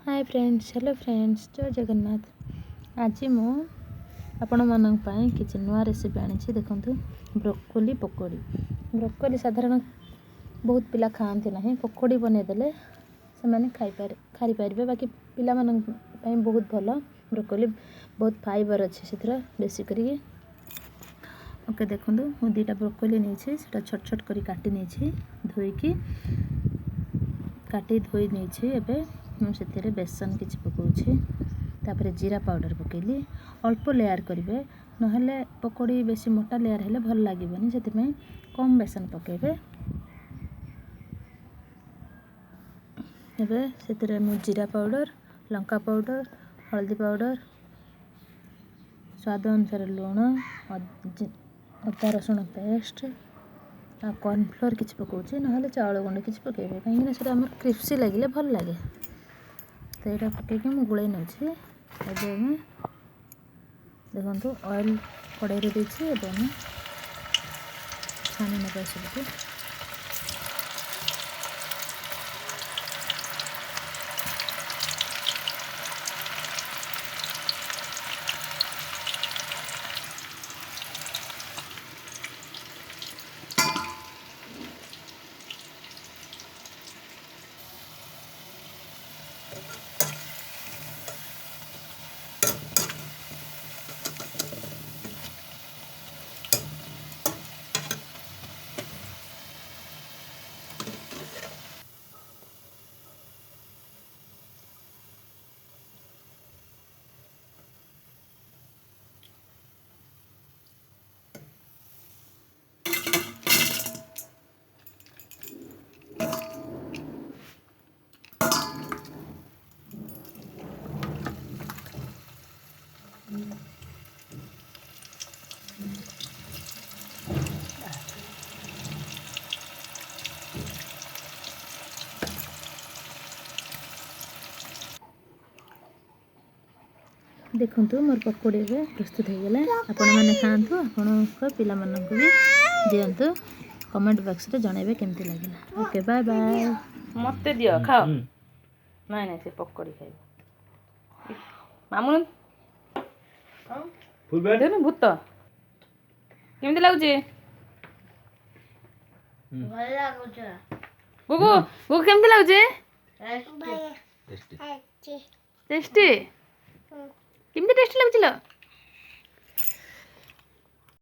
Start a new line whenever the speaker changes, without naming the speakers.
Hi friends, hello friends, जय जगन्नाथ। आज मु आपण मानक पई किछि नुआ रेसिपी आनी देखु। ब्रोकोली पकोड़ी। ब्रोकोली साधारण बहुत पिला खाती ना, पकोड़ी बनईदेले से खाई पारे। बाकी पिला मानक पई बहुत भल। ब्रोकोली बहुत फाइबर अच्छे से बेसी करी। ओके देखु, मु दुटा ब्रोकोली नहीं छोट छोट करी काटी नहीं धोईकी काटी धोई नहीं। एबे मुझे बेसन किसी पकाउछि, तापर जीरा पाउडर पकेली। अल्प लेयर करेंगे, ना पकोड़ी बेसी मोटा लेयर हेले भल लगे, से कम बेसन पकेबे। एबे से मु जीरा पाउडर, लंका पाउडर, हल्दी पाउडर, स्वाद अनुसार लुण, अदा रसुण पेस्ट आ कॉर्नफ्लोर किसी पकाउछि, ना चाउल गुंड किसी पकेबे, कहीं आम क्रिस्पी लगे भल लगे। तो यहाँ पकईकि मुझे गोल नौछि। देखो ऑयल कड़ाई देछि, छाणी ना सबको। देखु मोर पकोड़ी प्रस्तुत हो गला। आपण मैंने खातु, आपण पिला मानक भी दिंतु। कमेंट बॉक्स रे जनइबे केमती लगे। Okay bye bye.
मत दियो खाओ। नहीं नहीं से पकोड़ी खाइबो। मामुन फुल बैठ देनु भूत केमती लागुची?
भल लागुची।
गुगु गुगु केमती लागुची?
टेस्टी।
टेस्टी केमती टेस्टी लागुची लो?